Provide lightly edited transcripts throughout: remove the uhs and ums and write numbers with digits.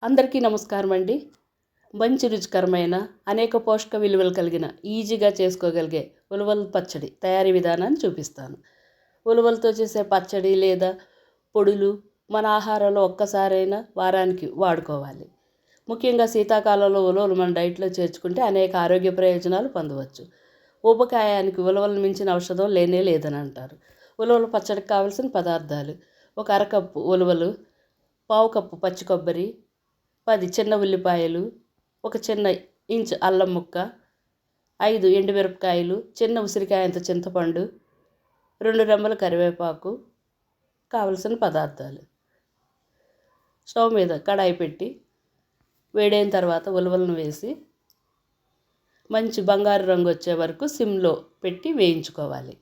అందరికీ నమస్కారం అండి. మంచి రుచికరమైన అనేక పోషక విలువలు కలిగిన ఈజీగా చేసుకోగలిగే ఉలవల పచ్చడి తయారీ విధానాన్ని చూపిస్తాను. ఉలవలతో చేసే పచ్చడి లేదా పొడులు మన ఆహారంలో ఒక్కసారైనా వారానికి వాడుకోవాలి. ముఖ్యంగా శీతాకాలంలో ఉలవలు మన డైట్లో చేర్చుకుంటే అనేక ఆరోగ్య ప్రయోజనాలు పొందవచ్చు. ఊబకాయానికి ఉలవలను మించిన ఔషధం లేనే లేదని అంటారు. ఉలవల పచ్చడికి కావలసిన పదార్థాలు: ఒక అరకప్పు ఉలవలు, పావు కప్పు పచ్చి కొబ్బరి, 10 చిన్న ఉల్లిపాయలు, ఒక చిన్న ఇంచు అల్లం ముక్క, 5 ఎండుమిరపకాయలు, చిన్న ఉసిరికాయంత చింతపండు, 2 రెమ్మల కరివేపాకు. కావలసిన పదార్థాలు: స్టవ్ మీద కడాయి పెట్టి వేడైన తర్వాత ఉలవలను వేసి మంచి బంగారు రంగు వచ్చే వరకు సిమ్లో పెట్టి వేయించుకోవాలి.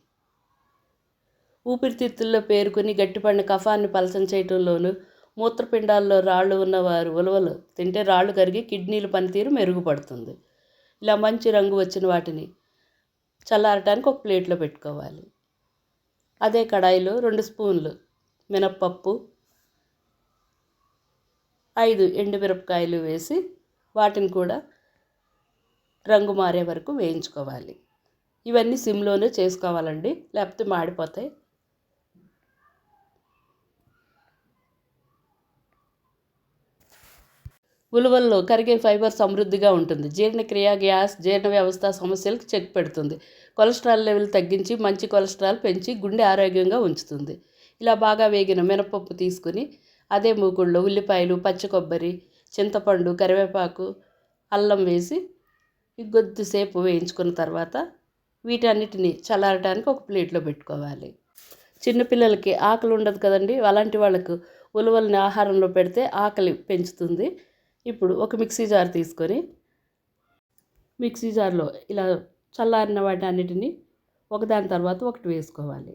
ఊపిరితిత్తుల్లో పేరుకుని గట్టిపడిన కఫాన్ని పలచన చేయటంలోనూ, మూత్రపిండాల్లో రాళ్ళు ఉన్నవారు ఉలవలు తింటే రాళ్ళు కరిగి కిడ్నీల పనితీరు మెరుగుపడుతుంది. ఇలా మంచి రంగు వచ్చిన వాటిని చల్లారటానికి ఒక ప్లేట్లో పెట్టుకోవాలి. అదే కడాయిలో 2 స్పూన్లు మినప్పప్పు, 5 ఎండుమిరపకాయలు వేసి వాటిని కూడా రంగు మారే వరకు వేయించుకోవాలి. ఇవన్నీ సిమ్లోనే చేసుకోవాలండి, లేకపోతే మాడిపోతాయి. ఉలవల్లో కరిగే ఫైబర్ సమృద్ధిగా ఉంటుంది. జీర్ణక్రియ, గ్యాస్, జీర్ణ వ్యవస్థ సమస్యలకు చెక్ పెడుతుంది. కొలెస్ట్రాల్ లెవెల్ తగ్గించి మంచి కొలెస్ట్రాల్ పెంచి గుండె ఆరోగ్యంగా ఉంచుతుంది. ఇలా బాగా వేగిన మినపప్పు తీసుకుని అదే మూకుడులో ఉల్లిపాయలు, పచ్చి కొబ్బరి, చింతపండు, కరివేపాకు, అల్లం వేసి కొద్దిసేపు వేయించుకున్న తర్వాత వీటన్నిటిని చల్లారటానికి ఒక ప్లేట్లో పెట్టుకోవాలి. చిన్నపిల్లలకి ఆకలి ఉండదు కదండి, అలాంటి వాళ్ళకు ఉలవల్ని ఆహారంలో పెడితే ఆకలి పెంచుతుంది. ఇప్పుడు ఒక మిక్సీ జార్ తీసుకొని మిక్సీ జార్లో ఇలా చల్లారిన వాటి అన్నిటినీ ఒకదాని తర్వాత ఒకటి వేసుకోవాలి.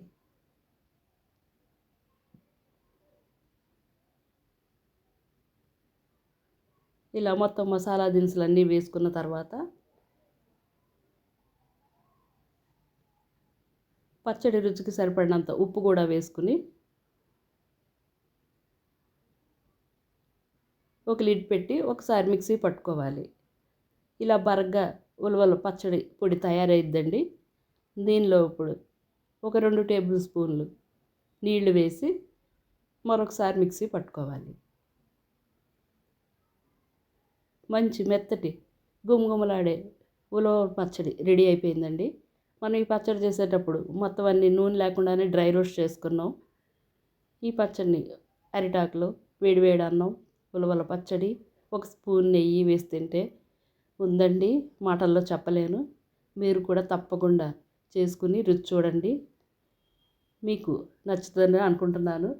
ఇలా మొత్తం మసాలా దినుసులన్నీ వేసుకున్న తర్వాత పచ్చడి రుచికి సరిపడినంత ఉప్పు కూడా వేసుకుని ఒక లిడ్ పెట్టి ఒకసారి మిక్సీ పట్టుకోవాలి. ఇలా బరగ్గా ఉలవల పచ్చడి పొడి తయారైద్దండి. దీనిలో ఇప్పుడు ఒక 2 టేబుల్ స్పూన్లు నీళ్లు వేసి మరొకసారి మిక్సీ పట్టుకోవాలి. మంచి మెత్తటి గుమగుమలాడే ఉలవ పచ్చడి రెడీ అయిపోయిందండి. మనం ఈ పచ్చడి చేసేటప్పుడు మొత్తం అన్ని నూనె లేకుండానే డ్రై రోస్ట్ చేసుకున్నాం. ఈ పచ్చడిని అరిటాకులో వేడివేడి అన్నం, ఉలవల పచ్చడి, ఒక స్పూన్ నెయ్యి వేసి తింటే ఉందండి, మాటల్లో చెప్పలేను. మీరు కూడా తప్పకుండా చేసుకుని రుచి చూడండి, మీకు నచ్చుతుందని అనుకుంటున్నాను.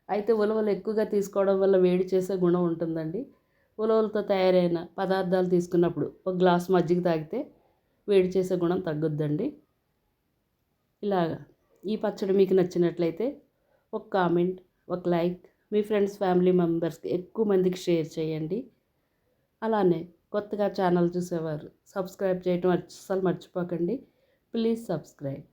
అయితే ఉలవలు ఎక్కువగా తీసుకోవడం వల్ల వేడి చేసే గుణం ఉంటుందండి. ఉలవలతో తయారైన పదార్థాలు తీసుకున్నప్పుడు ఒక గ్లాస్ మజ్జిగ తాగితే వేడి చేసే గుణం తగ్గుద్దండి. ఇలాగా ఈ పచ్చడి మీకు నచ్చినట్లయితే ఒక కామెంట్, ఒక లైక్, మీ ఫ్రెండ్స్, ఫ్యామిలీ మెంబర్స్కి ఎక్కువ మందికి షేర్ చేయండి. అలానే కొత్తగా ఛానల్ చూసేవారు సబ్స్క్రైబ్ చేయటం అస్సలు మర్చిపోకండి. Please subscribe.